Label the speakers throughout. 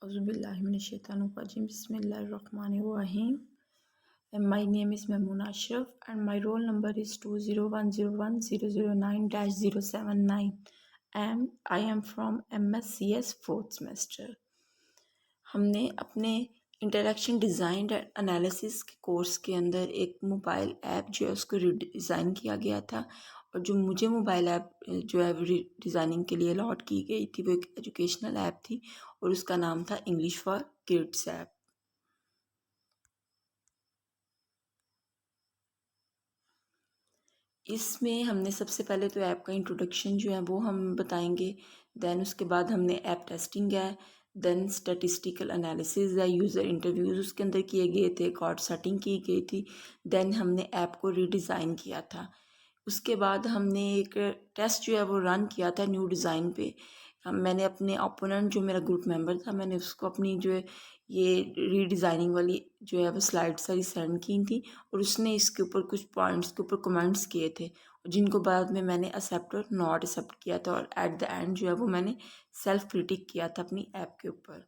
Speaker 1: Auzubillahiminash-shaytanir-rajim. Bismillahir-Rahmanir-Rahim. And my name is Mamoon Ashraf and my roll number is 201010009-079 and I am from MSCS 4th semester. हमने अपने interaction design and analysis के course के अंदर एक mobile app जो है उसको डिज़ाइन किया गया था और जो मुझे मोबाइल ऐप जो है डिज़ाइनिंग के लिए अलॉट की गई थी वो एक एजुकेशनल ऐप थी और उसका नाम था इंग्लिश फॉर किड्स ऐप। इसमें हमने सबसे पहले तो ऐप का इंट्रोडक्शन जो है वो हम बताएंगे, देन उसके बाद हमने ऐप टेस्टिंग है, देन स्टैटिस्टिकल एनालिसिस है, यूज़र इंटरव्यूज़ उसके अंदर किए गए थे, कार्ड सेटिंग की गई थी, देन हमने ऐप को रीडिज़ाइन किया था। उसके बाद हमने एक टेस्ट जो है वो रन किया था न्यू डिज़ाइन पे। मैंने अपने ओपोनेंट जो मेरा ग्रुप मेंबर था मैंने उसको अपनी जो है ये रीडिज़ाइनिंग वाली जो है वो स्लाइड सारी सेंड की थी और उसने इसके ऊपर कुछ पॉइंट्स के ऊपर कमेंट्स किए थे जिनको बाद में मैंने एक्सेप्ट और नॉट एक्सेप्ट किया था और एट द एंड जो है वो मैंने सेल्फ क्रिटिक किया था अपनी ऐप के ऊपर।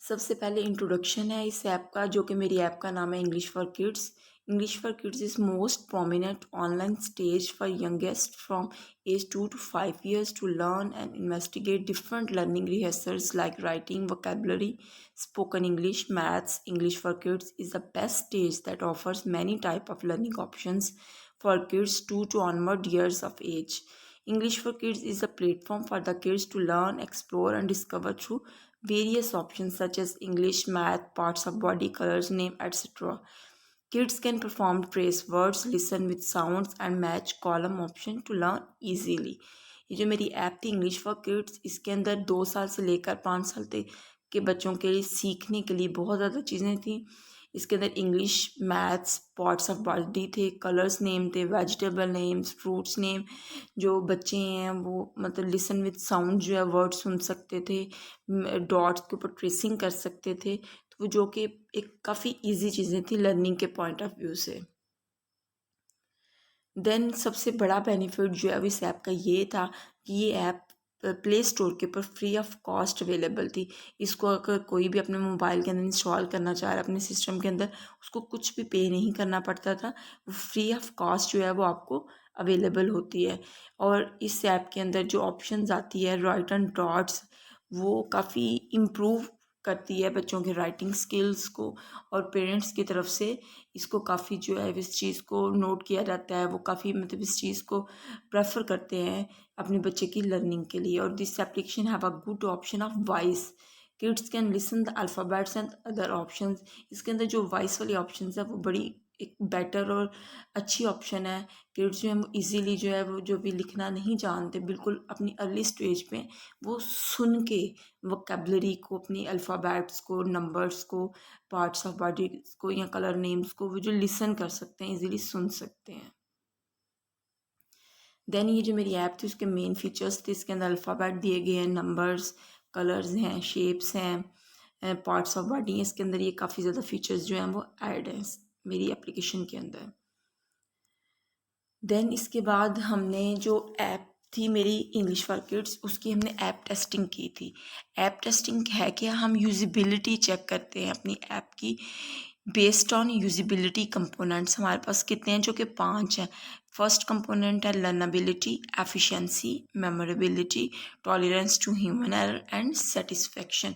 Speaker 1: सबसे पहले इंट्रोडक्शन है इस ऐप का, जो कि मेरी ऐप का नाम है English for kids. English for kids is most prominent online stage for youngest from age 2 to 5 years to learn and investigate different learning rehearsals like writing, vocabulary, spoken English, maths. English for kids is the best stage that offers many type of learning options for kids 2 to onward years of age. English for Kids is a platform for the kids to learn, explore, and discover through various options such as English, math, parts of body, colors, name, etc. Kids can perform trace words, listen with sounds, and match column option to learn easily. ये जो मेरी app थी English for kids, इसके अंदर 2 साल से लेकर 5 साल तक के बच्चों के लिए सीखने के लिए बहुत ज़्यादा चीज़ें थी। इसके अंदर English, maths, parts of body थे, कलर्स नेम थे, वेजिटेबल नेम्स, फ्रूट्स नेम। जो बच्चे हैं वो मतलब लिसन विद साउंड जो है वर्ड सुन सकते थे, डॉट्स के ऊपर ट्रेसिंग कर सकते थे, तो वो जो कि एक काफ़ी इजी चीज़ें थी लर्निंग के पॉइंट ऑफ व्यू से। देन सबसे बड़ा बेनिफिट जो है इस ऐप का ये था कि ये ऐप प्ले स्टोर के ऊपर फ्री ऑफ कॉस्ट अवेलेबल थी। इसको अगर कोई भी अपने मोबाइल के अंदर इंस्टॉल करना चाह रहा है अपने सिस्टम के अंदर, उसको कुछ भी पे नहीं करना पड़ता था, वो फ्री ऑफ कॉस्ट जो है वो आपको अवेलेबल होती है। और इस ऐप के अंदर जो ऑप्शंस आती है राइट एंड डॉट्स, वो काफ़ी इम्प्रूव करती है बच्चों के राइटिंग स्किल्स को, और पेरेंट्स की तरफ से इसको काफ़ी जो है इस चीज़ को नोट किया जाता है, वो काफ़ी मतलब इस चीज़ को प्रेफर करते हैं अपने बच्चे की लर्निंग के लिए। और this application have a good option of voice, kids can listen the alphabets and other options. इसके अंदर जो वॉइस वाली ऑप्शंस है वो बड़ी एक बेटर और अच्छी ऑप्शन है। किड्स जो है वो ईजीली जो है वो जो भी लिखना नहीं जानते बिल्कुल अपनी अर्ली स्टेज पे, वो सुन के वोकेबलरी को, अपनी अल्फ़ाबेट्स को, नंबर्स को, पार्ट्स ऑफ बॉडी को या कलर नेम्स को वो जो लिसन कर सकते हैं, इजीली सुन सकते हैं। देन ये जो मेरी ऐप थी उसके मेन फीचर्स थे, इसके अंदर अल्फ़ाबेट दिए गए हैं, नंबर्स, कलर्स हैं, शेप्स हैं, पार्ट्स ऑफ बॉडी हैं। इसके अंदर ये काफ़ी ज़्यादा फीचर्स जो हैं वो ऐड हैं मेरी एप्लीकेशन के अंदर। देन इसके बाद हमने जो ऐप थी मेरी इंग्लिश फॉर किड्स, उसकी हमने ऐप टेस्टिंग की थी। ऐप टेस्टिंग है क्या, हम यूजिबिलिटी चेक करते हैं अपनी ऐप की बेस्ड ऑन यूजिबिलिटी कंपोनेंट्स। हमारे पास कितने हैं, जो कि 5 हैं। फर्स्ट कंपोनेंट है learnability, efficiency, memorability, tolerance to human error and satisfaction.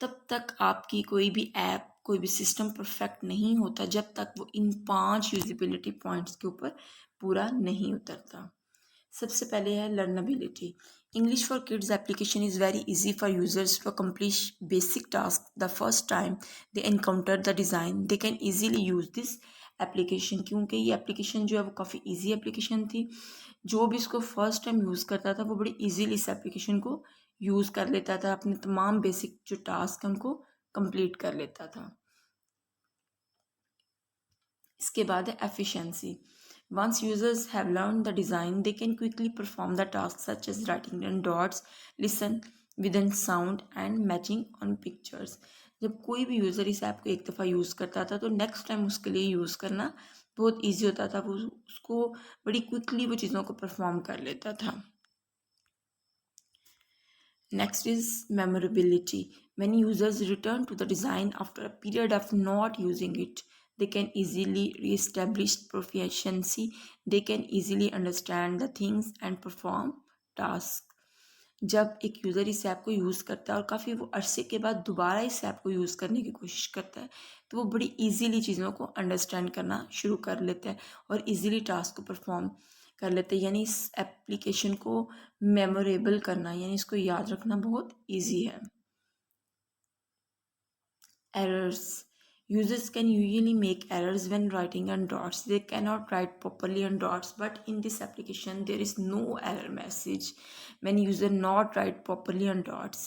Speaker 1: तब तक आपकी कोई भी ऐप, कोई भी सिस्टम परफेक्ट नहीं होता जब तक वो इन 5 यूजिबिलिटी पॉइंट्स के ऊपर पूरा नहीं उतरता। सबसे पहले है learnability. English for kids application is very easy for users to accomplish basic task the first time they encounter the design. They can easily use this application, क्योंकि ये एप्लीकेशन जो है वो काफ़ी ईजी एप्लीकेशन थी। जो भी इसको फर्स्ट टाइम यूज़ करता था वो बड़ी ईजीली इस एप्लीकेशन को यूज़ कर लेता था, अपने तमाम बेसिक जो टास्क हैं उनको कंप्लीट कर लेता था। इसके बाद है efficiency. Once users have learned the design, they can quickly perform the tasks such as writing down dots, listen within sound and matching on pictures. जब कोई भी यूज़र इस ऐप को एक दफ़ा यूज़ करता था तो नेक्स्ट टाइम उसके लिए यूज़ करना बहुत ईजी होता था, वो उसको बड़ी क्विकली वो चीज़ों को परफॉर्म कर लेता था। Next is memorability. Many users return to the design after a period of not using it. They can easily re-establish proficiency. They can easily understand the things and perform tasks. जब एक user इस app को use करता है और काफ़ी वो अरसे के बाद दोबारा इस ऐप को यूज़ करने की कोशिश करता है, तो वो बड़ी इजीली चीज़ों को अंडरस्टैंड करना शुरू कर लेता है और इजीली टास्क को परफॉर्म कर लेते हैं। यानी इस एप्लीकेशन को मेमोरेबल करना यानी इसको याद रखना बहुत ईजी है। Errors. Users can usually make errors when writing on dots. They cannot write properly on dots, but in this application there is no error message when user not write properly on dots.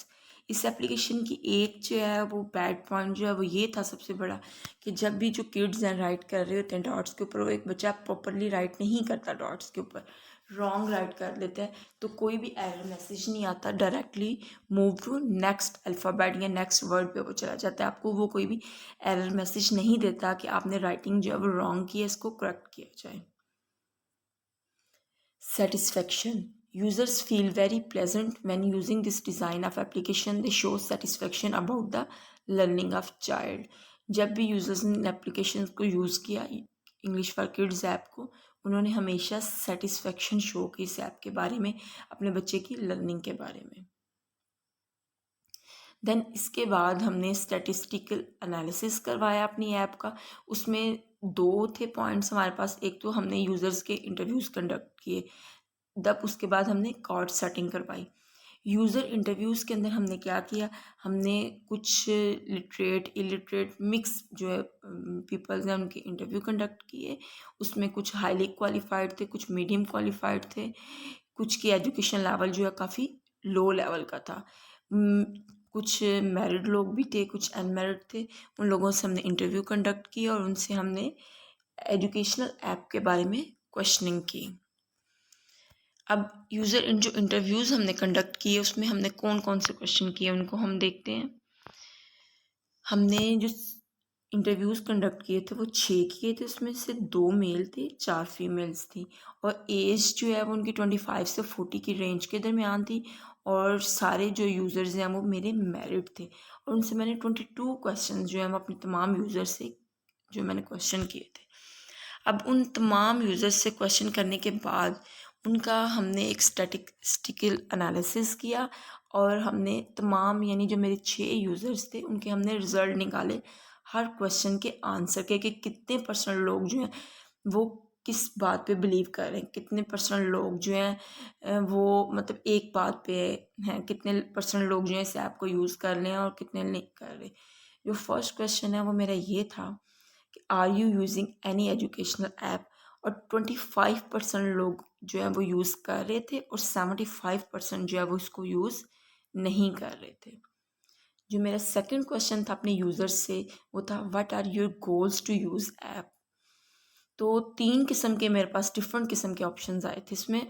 Speaker 1: इस application की एक जो है वो bad point जो है वो ये था सबसे बड़ा कि जब भी जो किड्स हैं राइट कर रहे होते हैं डॉट्स के ऊपर, वो एक बच्चा प्रॉपरली राइट नहीं करता डॉट्स के ऊपर, रॉन्ग राइट कर लेता है, तो कोई भी एरर मैसेज नहीं आता, directly move to next alphabet या नेक्स्ट वर्ड पे वो चला जाता है। आपको वो कोई भी एरर मैसेज नहीं देता कि आपने राइटिंग जो है वो रॉन्ग की है, इसको करेक्ट किया जाए। Satisfaction. Users feel very pleasant when using this design of application. They show satisfaction about the learning of child. जब भी यूज़र्स ने एप्लीकेशन को यूज़ किया इंग्लिश फॉर किड्स ऐप को, उन्होंने हमेशा सेटिस्फेक्शन शो की इस ऐप के बारे में, अपने बच्चे की लर्निंग के बारे में। देन इसके बाद हमने स्टैटिस्टिकल एनालिसिस करवाया अपनी ऐप का। उसमें दो थे पॉइंट्स हमारे पास। एक तो हमने यूज़र्स के इंटरव्यूज़ कंडक्ट किए, तब उसके बाद हमने कार्ड सेटिंग करवाई। यूज़र इंटरव्यूज़ के अंदर हमने क्या किया, हमने कुछ लिटरेट इलिटरेट मिक्स जो है पीपल्स हैं उनके इंटरव्यू कंडक्ट किए। उसमें कुछ हाईली क्वालिफाइड थे, कुछ मीडियम क्वालिफाइड थे, कुछ की एजुकेशन लेवल जो है काफ़ी लो लेवल का था। कुछ मैरिड लोग भी थे, कुछ अनमैरिड थे। उन लोगों से हमने इंटरव्यू कंडक्ट किया और उनसे हमने एजुकेशनल ऐप के बारे में क्वेश्चनिंग की। अब यूज़र इन जो इंटरव्यूज़ हमने कंडक्ट किए उसमें हमने कौन कौन से क्वेश्चन किए उनको हम देखते हैं। हमने जो इंटरव्यूज़ कंडक्ट किए थे वो 6 किए थे, उसमें से 2 मेल थे, 4 फीमेल्स थी और एज जो है वो उनकी 25 से 40 की रेंज के दरमियान थी और सारे जो यूज़र्स हैं वो मेरे मैरिड थे और उनसे मैंने 22 क्वेश्चन जो हैं वो अपने तमाम यूज़र से जो मैंने क्वेश्चन किए थे। अब उन तमाम यूज़र्स से क्वेश्चन करने के बाद उनका हमने एक स्टैटिस्टिकल एनालिसिस किया और हमने तमाम यानी जो मेरे 6 यूज़र्स थे उनके हमने रिज़ल्ट निकाले हर क्वेश्चन के आंसर के कि कितने परसेंट लोग जो हैं वो किस बात पे बिलीव कर रहे हैं, कितने परसेंट लोग जो हैं वो मतलब एक बात पे हैं, कितने परसेंट लोग जो हैं इस ऐप को यूज़ कर रहे हैं और कितने नहीं कर रहे। जो फर्स्ट क्वेश्चन है वो मेरा ये था कि are you using any educational app, और 25% लोग जो है वो यूज़ कर रहे थे और 75% जो है वो इसको यूज़ नहीं कर रहे थे। जो मेरा सेकंड क्वेश्चन था अपने यूज़र्स से वो था what are your goals to use app. तो 3 किस्म के मेरे पास डिफरेंट किस्म के ऑप्शंस आए थे इसमें।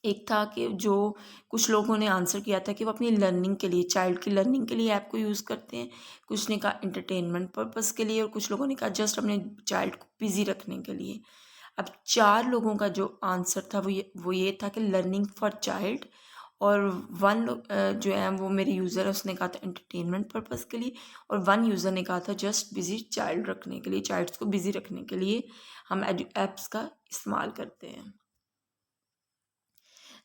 Speaker 1: एक था कि जो कुछ लोगों ने आंसर किया था कि वो अपनी लर्निंग के लिए, चाइल्ड की लर्निंग के लिए ऐप को यूज़ करते हैं, कुछ ने कहा एंटरटेनमेंट पर्पस के लिए और कुछ लोगों ने कहा जस्ट अपने चाइल्ड को बिज़ी रखने के लिए। अब 4 लोगों का जो आंसर था वो ये था कि लर्निंग फॉर चाइल्ड, और 1 लोग जो है वो मेरे यूज़र है उसने कहा था एंटरटेनमेंट पर्पस के लिए, और 1 यूज़र ने कहा था जस्ट बिज़ी चाइल्ड रखने के लिए, चाइल्ड्स को बिज़ी रखने के लिए हम ऐप्स का इस्तेमाल करते हैं।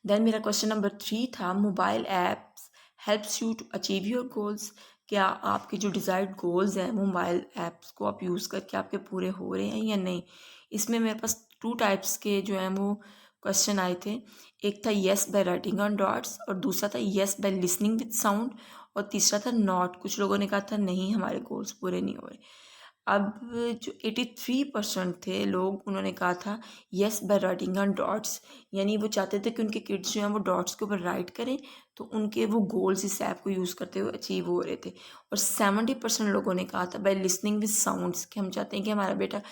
Speaker 1: देन मेरा क्वेश्चन नंबर 3 था mobile apps helps you to achieve your goals. क्या आपके जो डिज़ायर्ड गोल्स हैं मोबाइल ऐप्स को आप यूज़ करके आपके पूरे हो रहे हैं या नहीं। इसमें मेरे पास 2 टाइप्स के जो हैं वो क्वेश्चन आए थे। एक था yes by writing on dots और दूसरा था yes by listening with sound और तीसरा था नॉट। कुछ लोगों ने कहा था नहीं हमारे गोल्स पूरे नहीं हो रहे। अब जो 83% थे लोग उन्होंने कहा था yes by writing on dots, यानी वो चाहते थे कि उनके किड्स जो हैं वो डॉट्स के ऊपर राइट करें तो उनके वो गोल्स इस ऐप को यूज़ करते हुए अचीव हो रहे थे। और 70% लोगों ने कहा था बाय लिसनिंग विद साउंड्स कि हम चाहते हैं कि हमारा बेटा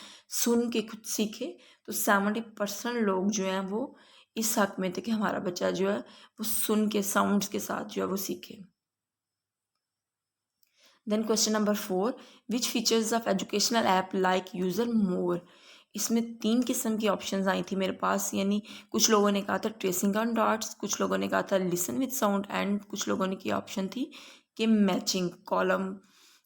Speaker 1: सुन के खुद सीखे। तो 70% लोग जो हैं वो इस हक में थे कि हमारा बच्चा जो है वो सुन के साउंड्स के साथ जो है वो सीखे। Then question number 4, which features of educational app like user more? इसमें 3 किस्म की ऑप्शंस आई थी मेरे पास, यानी कुछ लोगों ने कहा था ट्रेसिंग ऑन डॉट्स, कुछ लोगों ने कहा था लिसन विद साउंड, एंड कुछ लोगों ने की ऑप्शन थी कि मैचिंग कॉलम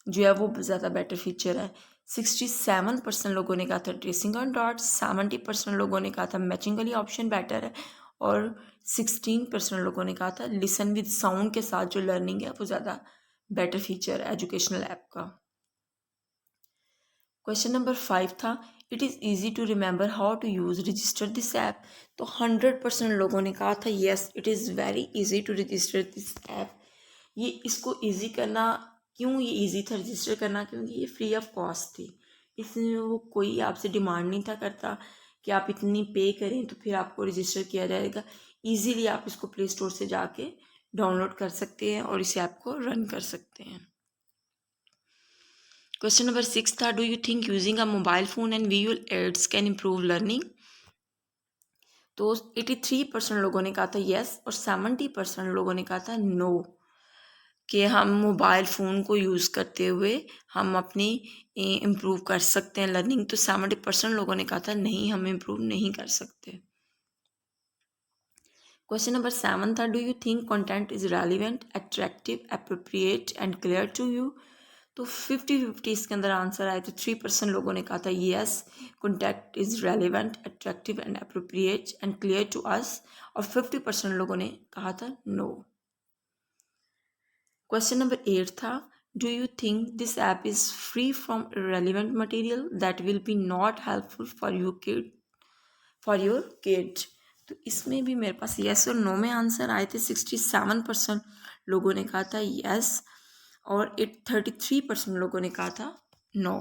Speaker 1: जो है वो ज़्यादा बेटर फीचर है। 67% लोगों ने कहा था ट्रेसिंग ऑन डॉट्स, 70% लोगों ने कहा था मैचिंग वाली ऑप्शन बेटर है, और 16% लोगों ने कहा था लिसन विद साउंड के साथ जो लर्निंग है वो ज़्यादा बेटर फीचर है एजुकेशनल ऐप का। क्वेश्चन नंबर 5 था, it is easy to remember how to use register this app. तो 100% लोगों ने कहा था yes it is very easy to register this app. ये इसको इजी करना, क्यों ये इजी था रजिस्टर करना, क्योंकि ये फ्री ऑफ कॉस्ट थी। इसमें वो कोई आपसे डिमांड नहीं था करता कि आप इतनी पे करें तो फिर आपको रजिस्टर किया जाएगा। ईजीली आप इसको प्ले स्टोर से जाके डाउनलोड कर सकते हैं और इस ऐप को रन कर सकते हैं। क्वेश्चन नंबर 6 था, do you think using a mobile phone and visual aids can improve learning. तो 83% लोगों ने कहा था येस और 70% लोगों ने कहा था नो, कि हम मोबाइल फ़ोन को यूज़ करते हुए हम अपनी इम्प्रूव कर सकते हैं लर्निंग। तो 70% लोगों ने कहा था नहीं, हम इम्प्रूव नहीं कर सकते। क्वेश्चन नंबर 7 था, do you think content is relevant, attractive, appropriate and clear to you. तो 50-50 इसके अंदर आंसर आए थे। 3% लोगों ने कहा था yes content is relevant, attractive and appropriate and clear to us, और 50% लोगों ने कहा था नो। क्वेश्चन नंबर 8 था, do you think this app is free from irrelevant material that will be not helpful for your kid. तो इसमें भी मेरे पास यस और नो में आंसर आए थे। 67% लोगों ने कहा था यस और 33% लोगों ने कहा था नो।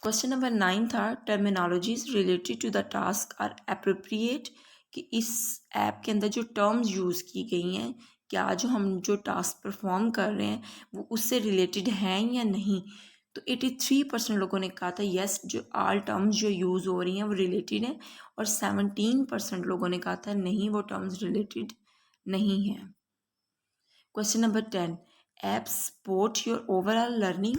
Speaker 1: क्वेश्चन नंबर 9 था, terminologies related to the task are appropriate, कि इस ऐप के अंदर जो टर्म्स यूज़ की गई हैं, क्या जो हम जो टास्क परफॉर्म कर रहे हैं वो उससे रिलेटेड हैं या नहीं। तो 83% लोगों ने कहा था यस, जो ऑल टर्म्स जो यूज़ हो रही हैं वो रिलेटेड हैं, और 17% लोगों ने कहा था नहीं, वो टर्म्स रिलेटेड नहीं हैं। Question number 10, apps support your overall learning.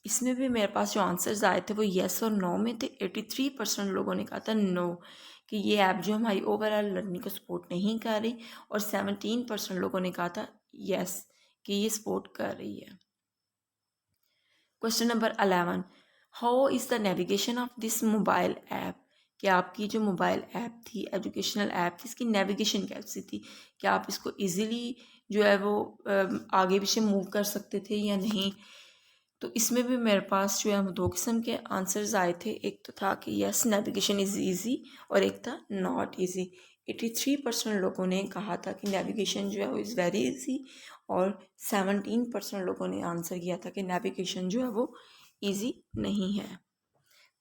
Speaker 1: इसमें भी मेरे पास जो आंसर्स आए थे वो येस और नो में थे। 83% लोगों ने कहा था नो, कि ये ऐप जो हमारी ओवरऑल लर्निंग को सपोर्ट नहीं कर रही, और 17% लोगों ने कहा था येस कि ये सपोर्ट कर रही है। Question number 11, how is the navigation of this mobile app. कि आपकी जो मोबाइल ऐप थी, एजुकेशनल ऐप थी, इसकी नेविगेशन कैसी थी, क्या आप इसको इजीली जो है वो आगे पीछे मूव कर सकते थे या नहीं। तो इसमें भी मेरे पास जो है वो 2 किस्म के आंसर्स आए थे। एक तो था कि यस नेविगेशन इज़ ईजी, और एक था नॉट ईजी। 83% लोगों ने कहा था कि नेविगेशन जो है वो इज़ वेरी ईजी, और 17% लोगों ने आंसर किया था कि नेविगेशन जो है वो ईजी नहीं है।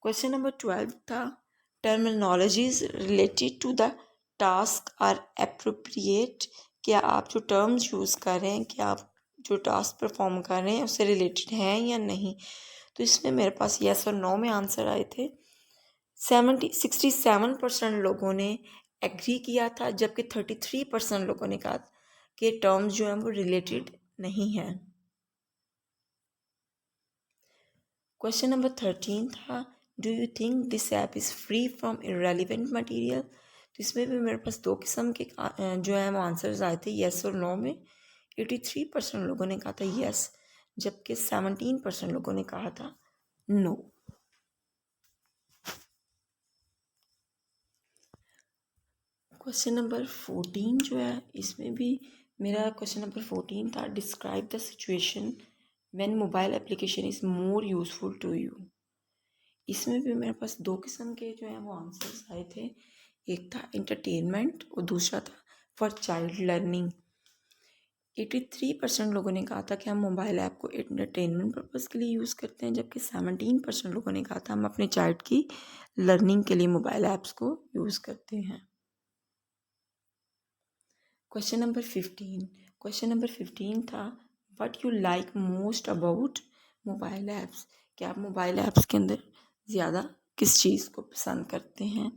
Speaker 1: क्वेश्चन नंबर 12 था, terminologies related to the task are appropriate. क्या आप जो टर्म्स यूज़ कर रहे हैं, क्या आप जो टास्क परफॉर्म कर रहे हैं उससे रिलेटेड हैं या नहीं। तो इसमें मेरे पास येस और नो में आंसर आए थे। 67% लोगों ने एग्री किया था, जबकि 33% लोगों ने कहा कि टर्म्स जो हैं वो रिलेटेड नहीं हैं। क्वेश्चन नंबर 13 था, do you think this app is free from irrelevant material. तो इसमें भी मेरे पास 2 किस्म के जो है वो आंसर्स आए थे, येस और नो में। 83% लोगों ने कहा था येस, जबकि 17% लोगों ने कहा था नो। क्वेश्चन नंबर 14 जो है, इसमें भी मेरा क्वेश्चन नंबर 14 था, describe the situation when mobile application is more useful to you. इसमें भी मेरे पास 2 किस्म के जो हैं वो आंसर्स आए थे। एक था एंटरटेनमेंट और दूसरा था फॉर चाइल्ड लर्निंग। 83% लोगों ने कहा था कि हम मोबाइल ऐप को एंटरटेनमेंट पर्पज़ के लिए यूज़ करते हैं, जबकि 17% लोगों ने कहा था हम अपने चाइल्ड की लर्निंग के लिए मोबाइल ऐप्स को यूज़ करते हैं। क्वेश्चन नंबर 15 था, what you like most about mobile apps. क्या आप मोबाइल ऐप्स के अंदर ज़्यादा किस चीज़ को पसंद करते हैं।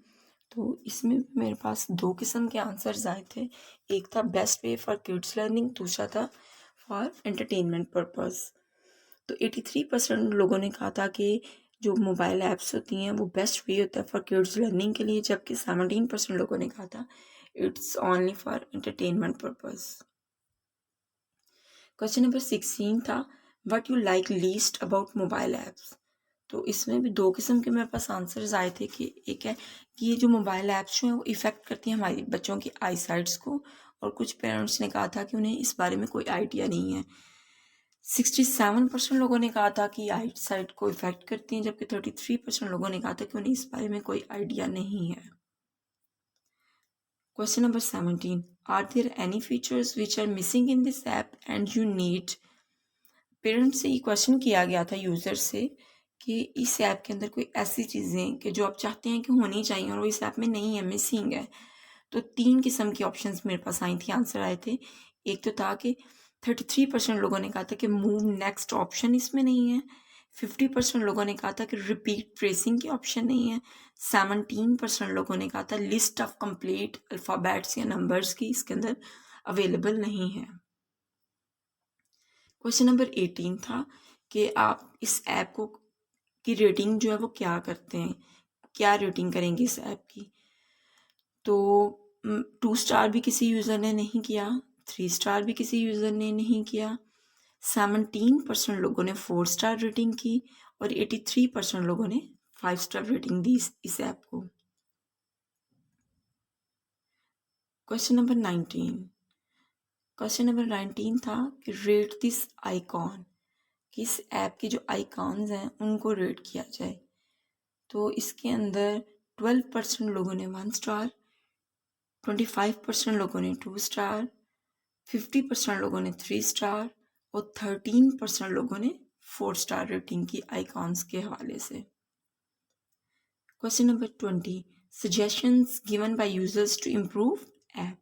Speaker 1: तो इसमें भी मेरे पास 2 किस्म के आंसर्स आए थे। एक था best way for kids learning, दूसरा था फॉर एंटरटेनमेंट पर्पज़। तो 83% लोगों ने कहा था कि जो मोबाइल ऐप्स होती हैं वो बेस्ट वे होता है फॉर किड्स लर्निंग के लिए, जबकि 17% लोगों ने कहा था it's only for entertainment purpose. Question number 16 था what you like least about mobile apps. तो इसमें भी दो किस्म के मेरे पास आंसर्स आए थे कि एक है कि ये जो मोबाइल ऐप्स जो हैं वो इफ़ेक्ट करती हैं हमारी बच्चों की आई साइट्स को, और कुछ पेरेंट्स ने कहा था कि उन्हें इस बारे में कोई आइडिया नहीं है। 67% लोगों ने कहा था कि आई साइट को इफ़ेक्ट करती हैं, जबकि 33% लोगों ने कहा था कि उन्हें इस बारे में कोई आइडिया नहीं है। Question number 17 are there any features which are missing in this app and you need. Parents से ये क्वेश्चन किया गया था यूज़र से कि इस ऐप के अंदर कोई ऐसी चीज़ें कि जो आप चाहते हैं कि होनी चाहिए और वो इस ऐप में नहीं है, मिसिंग है। तो 3 किस्म की ऑप्शंस मेरे पास आई थी, आंसर आए थे। एक तो था कि 33% लोगों ने कहा था कि मूव नेक्स्ट ऑप्शन इसमें नहीं है। 50% लोगों ने कहा था कि रिपीट ट्रेसिंग की ऑप्शन नहीं है। 17% लोगों ने कहा था लिस्ट ऑफ कंप्लीट अल्फ़ाबेट्स या नंबर्स की इसके अंदर अवेलेबल नहीं है। क्वेश्चन नंबर 18 था कि आप इस ऐप को की रेटिंग जो है वो क्या करते हैं, क्या रेटिंग करेंगे इस ऐप की। तो 2 स्टार भी किसी यूज़र ने नहीं किया, 3 स्टार भी किसी यूज़र ने नहीं किया, 17% लोगों ने 4 स्टार रेटिंग की और 83% लोगों ने 5 स्टार रेटिंग दी इस ऐप को। क्वेश्चन नंबर 19, क्वेश्चन नंबर 19 था कि रेट दिस आइकॉन, कि इस ऐप के जो आइकॉन्स हैं उनको रेट किया जाए। तो इसके अंदर 12% लोगों ने 1 स्टार, 25% लोगों ने 2 स्टार, 50% लोगों ने 3 स्टार और 13% लोगों ने 4 स्टार रेटिंग की आइकॉन्स के हवाले से। Question number 20 suggestions given by users to improve app,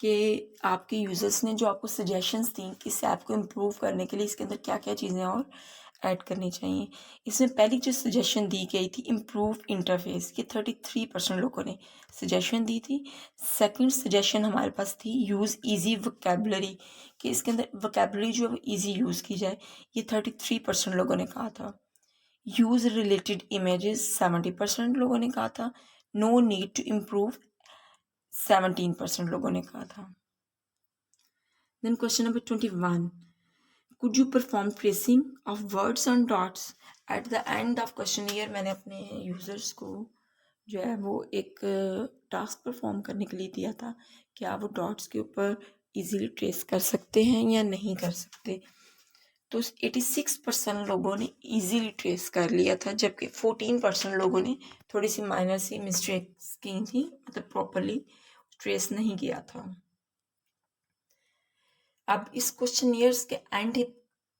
Speaker 1: कि आपके यूज़र्स ने जो आपको सजेशंस दी कि इस ऐप को इम्प्रूव करने के लिए इसके अंदर क्या क्या चीज़ें और ऐड करनी चाहिए। इसमें पहली जो सजेशन दी गई थी इम्प्रूव इंटरफेस, ये 33% लोगों ने सजेशन दी थी। सेकंड सजेशन हमारे पास थी यूज़ इजी वोकेबलरी, कि इसके अंदर वोकेबलरी जो है वो ईजी यूज़ की जाए, ये 33% लोगों ने कहा था। यूज़ रिलेटेड इमेजेस 70% लोगों ने कहा था। नो नीड टू इम्प्रूव 17% लोगों ने कहा था। Then question number 21. Could you perform tracing of words and dots? At the end of questionnaire मैंने अपने यूज़र्स को जो है वो एक टास्क परफॉर्म करने के लिए दिया था, क्या वो डॉट्स के ऊपर इजीली ट्रेस कर सकते हैं या नहीं कर सकते। तो 86% लोगों ने इजीली ट्रेस कर लिया था, जबकि 14% लोगों ने थोड़ी सी माइनर सी मिस्टेक्स की थी, मतलब प्रॉपरली ट्रेस नहीं किया था। अब इस क्वेश्चनियर्स के एंड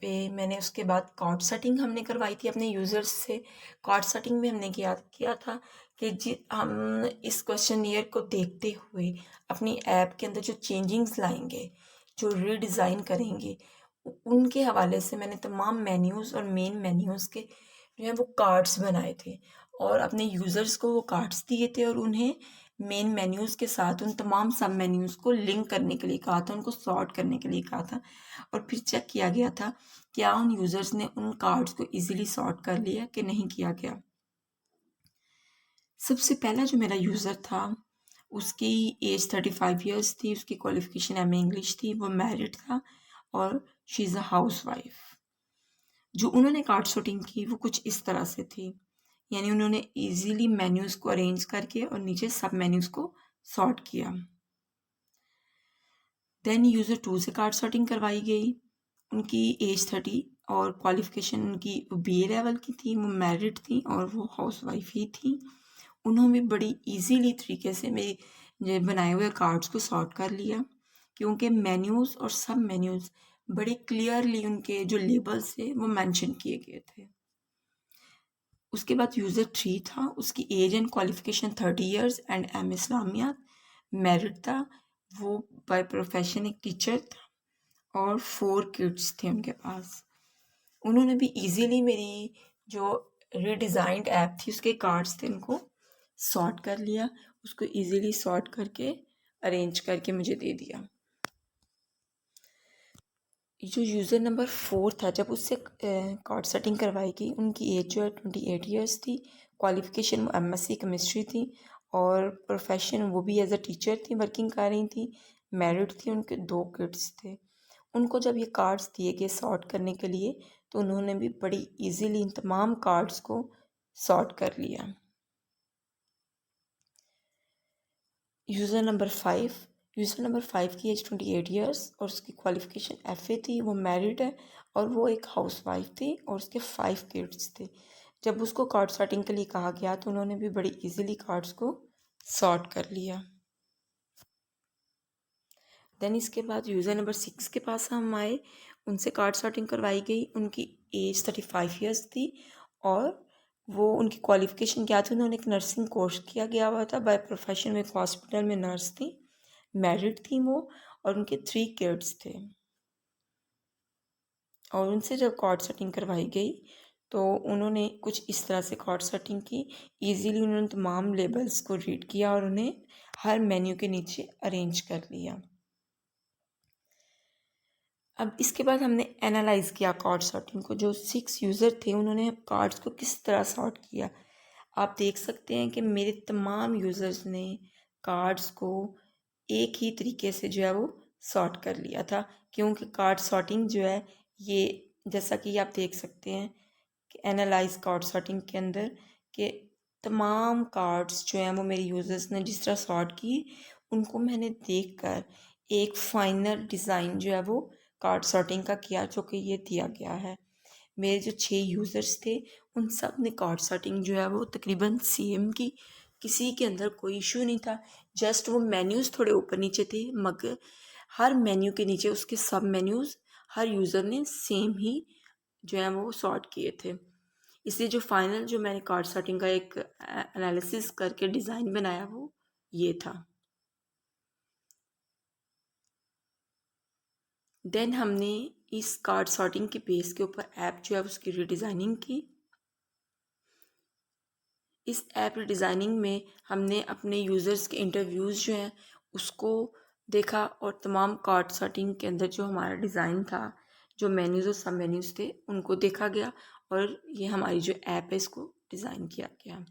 Speaker 1: पे मैंने उसके बाद कार्ड सेटिंग हमने करवाई थी अपने यूज़र्स से। कार्ड सेटिंग में हमने किया था कि हम इस क्वेश्चनियर को देखते हुए अपनी ऐप के अंदर जो चेंजिंग्स लाएंगे, जो रीडिज़ाइन करेंगे, उनके हवाले से मैंने तमाम मेन्यूज़ और मेन मेन्यूज़ के जो है वो कार्ड्स बनाए थे और अपने यूज़र्स को वो कार्ड्स दिए थे और उन्हें मेन मेन्यूज़ के साथ उन तमाम सब मेन्यूज़ को लिंक करने के लिए कहा था, उनको सॉर्ट करने के लिए कहा था और फिर चेक किया गया था क्या उन यूज़र्स ने उन कार्ड्स को इजीली सॉर्ट कर लिया कि नहीं किया गया। सबसे पहला जो मेरा यूज़र था उसकी एज 35 ईयर्स थी, उसकी क्वालिफ़िकेशन एमए इंग्लिश थी, वो मैरिड था और she is a house wife. जो उन्होंने कार्ड सॉर्टिंग की वो कुछ इस तरह से थी, यानी उन्होंने इजीली मेन्यूज़ को अरेंज करके और नीचे सब मेन्यूज़ को सॉर्ट किया। देन यूज़र 2 से कार्ड सॉर्टिंग करवाई गई, उनकी एज 30 और क्वालिफ़िकेशन उनकी बीए लेवल की थी, वो मैरिड थी और वो हाउस वाइफ ही थी। उन्होंने बड़ी इजीली तरीके से मेरे बनाए हुए कार्ड्स को सॉर्ट कर लिया, क्योंकि मेन्यूज़ और सब मेन्यूज़ बड़े क्लियरली उनके जो लेबल्स थे वो मेंशन किए गए थे। उसके बाद यूज़र 3 था, उसकी age and qualification 30 years and M इस्लामियात, मैरिड था, वो बाय प्रोफेशन एक टीचर था और 4 किड्स थे उनके पास। उन्होंने भी इजीली मेरी जो रीडिज़ाइंड ऐप थी उसके कार्ड्स थे उनको सॉर्ट कर लिया, उसको इजीली सॉर्ट करके अरेंज करके मुझे दे दिया। जो यूज़र नंबर 4 था, जब उससे कार्ड सेटिंग करवाई गई, उनकी एज जो है 28 ईयर्स थी। क्वालिफ़िकेशन वो एमएससी केमिस्ट्री थी और प्रोफेशन वो भी एज अ टीचर थी, वर्किंग कर रही थी। मैरिड थी, उनके 2 किड्स थे। उनको जब ये कार्ड्स दिए गए सॉर्ट करने के लिए, तो उन्होंने भी बड़ी इजीली इन तमाम कार्ड्स को सॉर्ट कर लिया। यूज़र नंबर 5, यूज़र नंबर 5 की एज 28 ईयर्स और उसकी क्वालिफ़िकेशन एफ़ए थी। वो मैरिड है और वो एक हाउसवाइफ थी और उसके 5 किड्स थे। जब उसको कार्ड सॉर्टिंग के लिए कहा गया, तो उन्होंने भी बड़ी इजीली कार्ड्स को सॉर्ट कर लिया। देन इसके बाद यूज़र नंबर 6 के पास हम आए। उनसे कार्ड सॉर्टिंग करवाई गई। उनकी एज 35 ईयर्स थी और वो उनकी क्वालिफ़िकेशन क्या थी, उन्होंने एक नर्सिंग कोर्स किया गया हुआ था। बाय प्रोफेशन में एक हॉस्पिटल में नर्स थी। मैरिड थी वो और उनके 3 किड्स थे। और उनसे जब कार्ड सेटिंग करवाई गई, तो उन्होंने कुछ इस तरह से कार्ड सेटिंग की। ईज़िली उन्होंने तमाम लेबल्स को रीड किया और उन्हें हर मेन्यू के नीचे अरेंज कर लिया। अब इसके बाद हमने एनालाइज़ किया कार्ड सॉर्टिंग को। जो 6 यूज़र थे, उन्होंने कार्ड्स को किस तरह सॉर्ट किया। आप देख सकते हैं कि मेरे तमाम यूज़र्स ने कार्ड्स को एक ही तरीके से जो है वो सॉर्ट कर लिया था, क्योंकि कार्ड सॉर्टिंग जो है ये, जैसा कि आप देख सकते हैं कि एनालाइज कार्ड सॉर्टिंग के अंदर के तमाम कार्ड्स जो हैं वो मेरे यूज़र्स ने जिस तरह सॉर्ट की, उनको मैंने देखकर एक फाइनल डिज़ाइन जो है वो कार्ड सॉर्टिंग का किया, जो कि ये दिया गया है। मेरे जो 6 यूज़र्स थे, उन सब ने कार्ड सेटिंग जो है वो तकरीबन सेम की। किसी के अंदर कोई इशू नहीं था। जस्ट वो मेन्यूज़ थोड़े ऊपर नीचे थे, मगर हर मेन्यू के नीचे उसके सब मेन्यूज़ हर यूज़र ने सेम ही जो है वो सॉर्ट किए थे। इसलिए जो फाइनल जो मैंने कार्ड सेटिंग का एक एनालिसिस करके डिज़ाइन बनाया, वो ये था। देन हमने इस कार्ड सॉर्टिंग के बेस के ऊपर ऐप जो है उसकी रीडिज़ाइनिंग की। इस ऐप डिज़ाइनिंग में हमने अपने यूज़र्स के इंटरव्यूज़ जो हैं उसको देखा और तमाम कार्ड सेटिंग के अंदर जो हमारा डिज़ाइन था, जो मेन्यूज़ और सब मेन्यूज़ थे, उनको देखा गया और ये हमारी जो ऐप है इसको डिज़ाइन किया गया।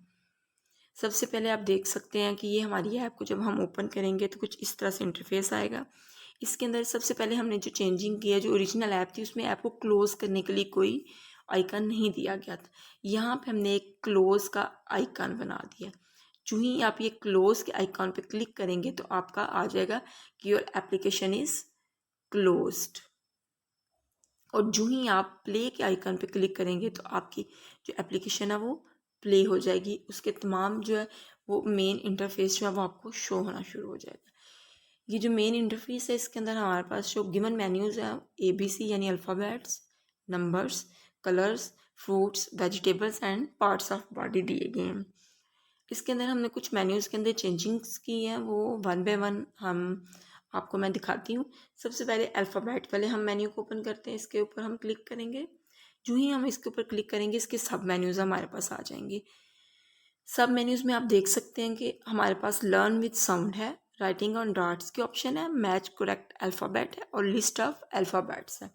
Speaker 1: सबसे पहले आप देख सकते हैं कि ये हमारी ऐप को जब हम ओपन करेंगे तो कुछ इस तरह से इंटरफेस आएगा। इसके अंदर सबसे पहले हमने जो चेंजिंग की है, जो ओरिजिनल ऐप थी उसमें ऐप को क्लोज़ करने के लिए कोई आइकन नहीं दिया गया था। यहाँ पे हमने एक क्लोज़ का आइकन बना दिया। जो ही आप ये क्लोज़ के आइकन पे क्लिक करेंगे तो आपका आ जाएगा कि योर एप्लीकेशन इज़ क्लोज्ड। और जो ही आप प्ले के आइकन पे क्लिक करेंगे तो आपकी जो एप्लीकेशन है वो प्ले हो जाएगी। उसके तमाम जो है वो मेन इंटरफेस जो है वो आपको शो होना शुरू हो जाएगा। ये जो मेन इंटरफेस है, इसके अंदर हमारे पास जो गिवन मेन्यूज़ हैं, ABC यानी alphabets, numbers, colours, fruits, vegetables and parts of body दिए गए हैं। इसके अंदर हमने कुछ मेन्यूज़ के अंदर चेंजिंग्स की हैं, वो वन बाय वन हम आपको मैं दिखाती हूँ। सबसे पहले अल्फ़ाबेट वाले हम मेन्यू को ओपन करते हैं। इसके ऊपर हम क्लिक करेंगे। जो ही हम इसके ऊपर क्लिक करेंगे, इसके सब मेन्यूज़ हमारे पास आ जाएंगे। सब मेन्यूज़ में आप देख सकते हैं कि हमारे पास लर्न विद साउंड है, राइटिंग ऑन डॉट्स के ऑप्शन है, मैच करेक्ट अल्फ़ाबेट है और लिस्ट ऑफ अल्फ़ाबेट्स है।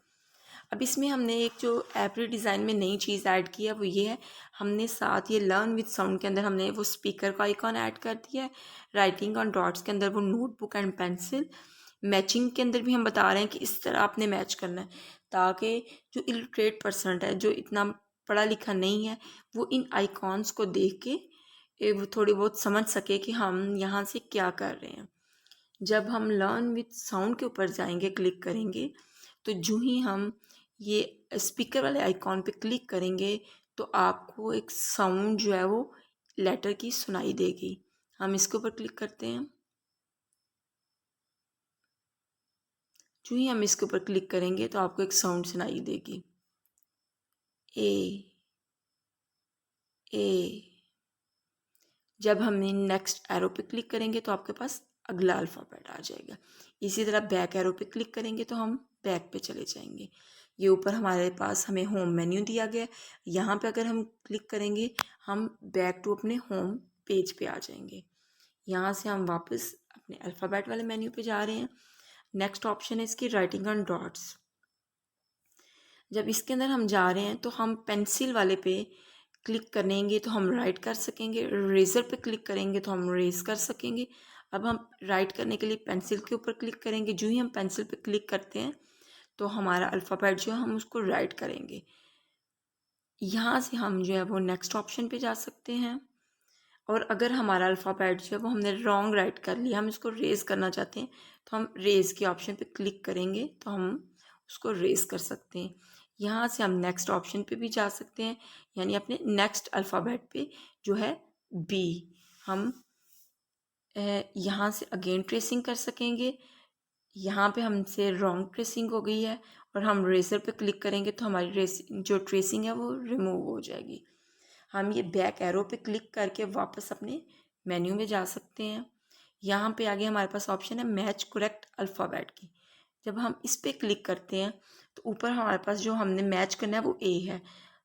Speaker 1: अब इसमें हमने एक जो ऐप डिज़ाइन में नई चीज़ ऐड की है वो ये है, हमने साथ ये लर्न विद साउंड के अंदर हमने वो स्पीकर का आइकॉन ऐड कर दिया है। राइटिंग ऑन डॉट्स के अंदर वो नोटबुक एंड पेंसिल। मैचिंग के अंदर भी हम बता रहे हैं कि इस तरह आपने मैच करना है, ताकि जो इलिटरेट पर्सन है, जो इतना पढ़ा लिखा नहीं है, वो इन आइकॉन्स को देख के वो थोड़ी बहुत समझ सके कि हम यहाँ से क्या कर रहे हैं। जब हम लर्न विद साउंड के ऊपर जाएंगे, क्लिक करेंगे, तो जो ही हम ये स्पीकर वाले आइकॉन पे क्लिक करेंगे तो आपको एक साउंड जो है वो लेटर की सुनाई देगी। हम इसके ऊपर क्लिक करते हैं। जो ही हम इसके ऊपर क्लिक करेंगे तो आपको एक साउंड सुनाई देगी, ए ए। जब हमने नेक्स्ट एरो पे क्लिक करेंगे तो आपके पास अगला अल्फ़ाबेट आ जाएगा। इसी तरह बैक एरो पे क्लिक करेंगे तो हम बैक पे चले जाएंगे। ये ऊपर हमारे पास हमें होम मेन्यू दिया गया है। यहाँ पे अगर हम क्लिक करेंगे, हम बैक टू अपने होम पेज पे आ जाएंगे। यहाँ से हम वापस अपने अल्फ़ाबेट वाले मेन्यू पे जा रहे हैं। नेक्स्ट ऑप्शन है इसकी राइटिंग ऑन डॉट्स। जब इसके अंदर हम जा रहे हैं तो हम पेंसिल वाले पे क्लिक करेंगे तो हम राइट कर सकेंगे, रेज़र पे क्लिक करेंगे तो हम रेज़ कर सकेंगे। अब हम राइट करने के लिए पेंसिल के ऊपर क्लिक करेंगे, जो ही हम पेंसिल पे क्लिक करते हैं तो हमारा अल्फ़ाबेट जो है हम उसको राइट करेंगे। यहाँ से हम जो है वो नेक्स्ट ऑप्शन पे जा सकते हैं। और अगर हमारा अल्फ़ाबेट जो है वो हमने रॉन्ग राइट कर लिया, हम इसको रेज़ करना चाहते हैं तो हम रेज़ के ऑप्शन पे क्लिक करेंगे तो हम उसको रेज़ कर सकते हैं। यहाँ से हम नेक्स्ट ऑप्शन पे भी जा सकते हैं, यानी अपने नेक्स्ट अल्फ़ाबेट पे जो है बी, हम यहाँ से अगेन ट्रेसिंग कर सकेंगे। यहाँ पे हमसे रॉन्ग ट्रेसिंग हो गई है और हम रेज़र पे क्लिक करेंगे तो हमारी जो ट्रेसिंग है वो रिमूव हो जाएगी। हम ये बैक एरो पे क्लिक करके वापस अपने मेन्यू में जा सकते हैं। यहाँ पे आगे हमारे पास ऑप्शन है मैच करेक्ट अल्फ़ाबेट की। जब हम इस पे क्लिक करते हैं तो ऊपर हमारे पास जो हमने मैच करना है वो ए है।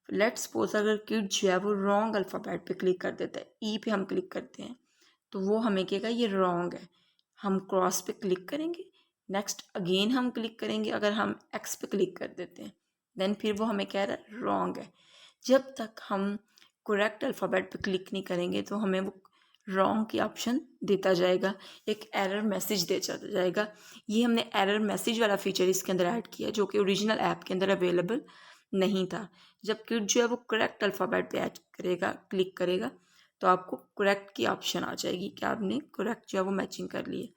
Speaker 1: लेट्स सपोज अगर किड जो है वो रॉन्ग अल्फ़ाबेट पे क्लिक कर देता है, ई पे हम क्लिक करते हैं तो वो हमें कहेगा ये रॉन्ग है। हम क्रॉस पे क्लिक करेंगे, नेक्स्ट अगेन हम क्लिक करेंगे, अगर हम एक्स पे क्लिक कर देते हैं देन फिर वो हमें कह रहा है रॉन्ग है। जब तक हम करेक्ट अल्फ़ाबेट पे क्लिक नहीं करेंगे तो हमें वो रॉन्ग की ऑप्शन देता जाएगा, एक एरर मैसेज दे जाएगा। ये हमने एरर मैसेज वाला फीचर इसके अंदर ऐड किया जो कि ओरिजिनल ऐप के अंदर अवेलेबल नहीं था। जब किड जो है वो करेक्ट अल्फ़ाबेट पे ऐड करेगा, क्लिक करेगा तो आपको करेक्ट की ऑप्शन आ जाएगी कि आपने करेक्ट जो है वो मैचिंग कर ली है।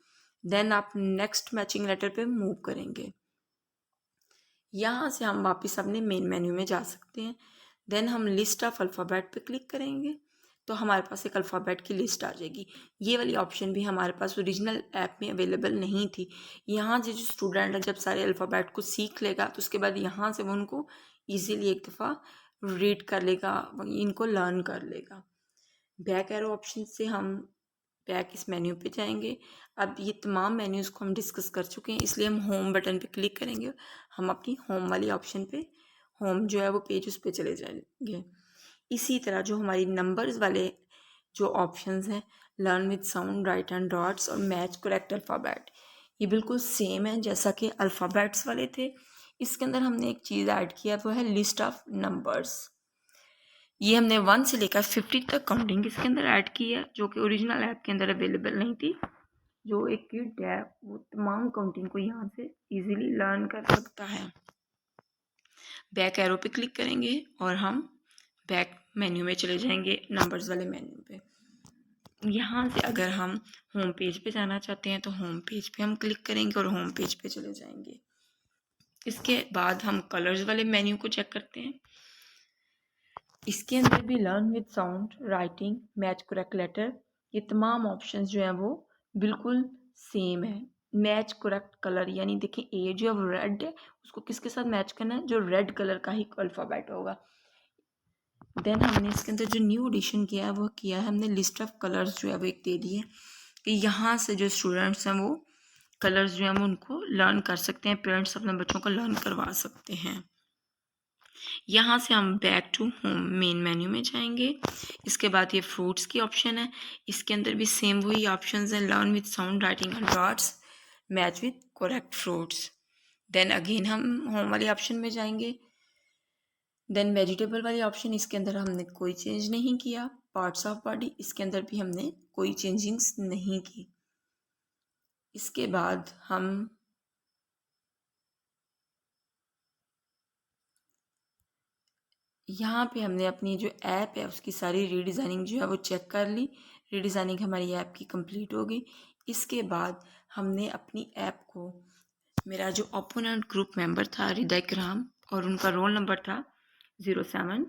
Speaker 1: देन आप नेक्स्ट मैचिंग लेटर पे मूव करेंगे। यहाँ से हम वापस अपने मेन मेन्यू में जा सकते हैं। देन हम लिस्ट ऑफ अल्फ़ाबेट पे क्लिक करेंगे तो हमारे पास एक अल्फ़ाबेट की लिस्ट आ जाएगी। ये वाली ऑप्शन भी हमारे पास ओरिजिनल ऐप में अवेलेबल नहीं थी। यहाँ से जो स्टूडेंट है जब सारे अल्फ़ाबेट को सीख लेगा तो उसके बाद यहाँ से वो उनको ईजीली एक दफ़ा रीड कर लेगा, इनको लर्न कर लेगा। बैक एरो ऑप्शन से हम बैक इस मेन्यू पे जाएंगे। अब ये तमाम मेन्यूज़ को हम डिस्कस कर चुके हैं, इसलिए हम होम बटन पे क्लिक करेंगे। हम अपनी होम वाली ऑप्शन पे, होम जो है वो पेज, उस पे चले जाएंगे। इसी तरह जो हमारी नंबर्स वाले जो ऑप्शंस हैं, learn with sound, right and dots और मैच करेक्ट अल्फ़ाबेट, ये बिल्कुल सेम है जैसा कि अल्फ़ाबेट्स वाले थे। इसके अंदर हमने एक चीज़ ऐड किया, वो है लिस्ट ऑफ नंबर्स। ये हमने 1 से लेकर 50 तक काउंटिंग इसके अंदर ऐड की है जो कि ओरिजिनल ऐप के अंदर अवेलेबल नहीं थी। जो एक किड है वो तमाम काउंटिंग को यहाँ से इजीली लर्न कर सकता है। बैक एरो पे क्लिक करेंगे और हम बैक मेन्यू में चले जाएंगे, नंबर्स वाले मेन्यू पे। यहाँ से अगर हम होम पेज पे जाना चाहते हैं तो होम पेज पे हम क्लिक करेंगे और होम पेज पे चले जाएंगे। इसके बाद हम कलर्स वाले मेन्यू को चेक करते हैं। इसके अंदर भी learn with sound, writing, match correct letter, ये तमाम ऑप्शंस जो हैं वो बिल्कुल सेम है। मैच करेक्ट कलर, यानी देखिए ए जो है वो रेड है, उसको किसके साथ मैच करना है, जो रेड कलर का ही अल्फ़ाबेट होगा। देन हमने इसके अंदर जो न्यू एडिशन किया है वो किया है हमने लिस्ट ऑफ कलर्स जो है वो एक दे दी है कि यहाँ से जो स्टूडेंट्स हैं वो कलर्स जो हैं वो उनको लर्न कर सकते हैं, पेरेंट्स अपने बच्चों को लर्न करवा सकते हैं। यहाँ से हम back to home main menu में जाएंगे। इसके बाद ये फ्रूट्स की ऑप्शन है, इसके अंदर भी सेम वही ऑप्शंस हैं, learn with sound, writing and dots, match with correct fruits. Then again हम होम वाले ऑप्शन में जाएंगे। देन वेजिटेबल वाली ऑप्शन, इसके अंदर हमने कोई चेंज नहीं किया। पार्ट्स ऑफ बॉडी, इसके अंदर भी हमने कोई चेंजिंग्स नहीं की। इसके बाद हम यहाँ पे हमने अपनी जो ऐप है उसकी सारी रीडिज़ाइनिंग जो है वो चेक कर ली। रीडिज़ाइनिंग हमारी ऐप की कंप्लीट हो गई। इसके बाद हमने अपनी ऐप को, मेरा जो ओपोनेंट ग्रुप मेंबर था हृदय राम और उनका रोल नंबर था 074,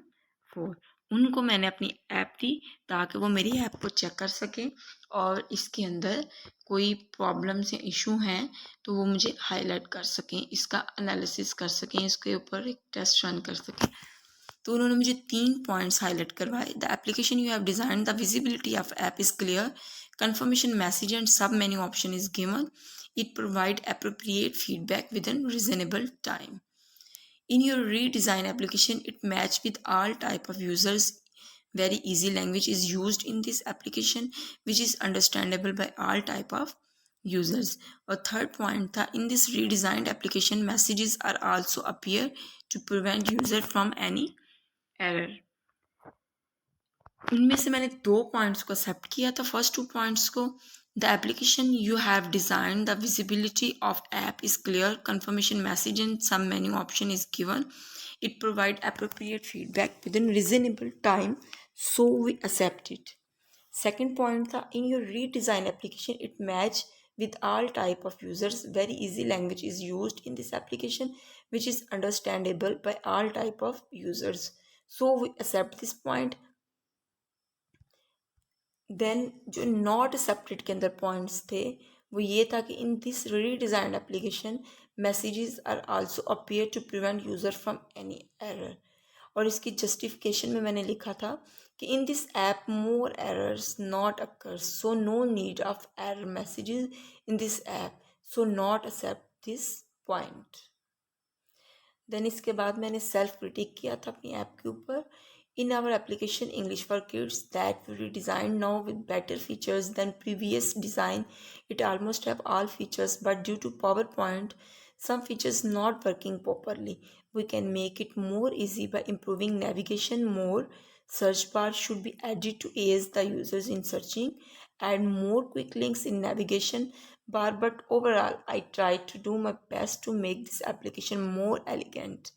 Speaker 1: उनको मैंने अपनी ऐप दी ताकि वो मेरी ऐप को चेक कर सकें और इसके अंदर कोई प्रॉब्लम्स या इशू हैं तो वो मुझे हाईलाइट कर सकें, इसका एनालिसिस कर सकें, इसके ऊपर एक टेस्ट रन कर सकें। तो उन्होंने मुझे 3 पॉइंट्स हाईलाइट करवाए। The application you have design, the visibility of app is clear, confirmation message and sub menu option is given, it provide appropriate feedback within reasonable time. In your redesign application, it match with all type of users. Very easy language is used in this application which is understandable by all type of users. A third point था, in this redesigned application messages are also appear to prevent user from any error. इनमें से मैंने दो points को accept किया था. First two points को, the application you have design the visibility of app is clear, confirmation message in some menu option is given, it provide appropriate feedback within reasonable time, so we accept it. Second point tha, in your redesign application it match with all type of users, very easy language is used in this application which is understandable by all type of users, so we accept this point. Then जो not accepted के अंदर points थे वो ये था कि in this redesigned application messages are also appear to prevent user from any error. और इसकी जस्टिफिकेशन में मैंने लिखा था कि in this app more errors not occur, so no need of error messages in this app, so not accept this point. Then इसके बाद मैंने सेल्फ क्रिटिक किया था अपनी ऐप के ऊपर. In our application English for Kids that we redesigned now with better features than previous design, it almost have all features, but due to PowerPoint, some features not working properly. We can make it more easy by improving navigation more. Search bar should be added to aid the users in searching, add more quick links in navigation bar, but overall I tried to do my best to make this application more elegant.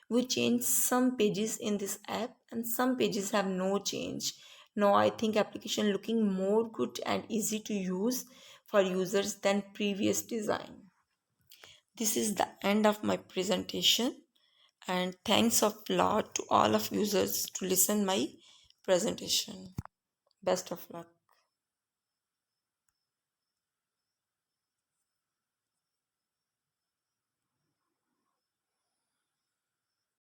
Speaker 1: We changed some pages in this app and some pages have no change. Now I think application looking more good and easy to use for users than previous design. This is the end of my presentation, and thanks a lot to all of users to listen my presentation. Best of luck.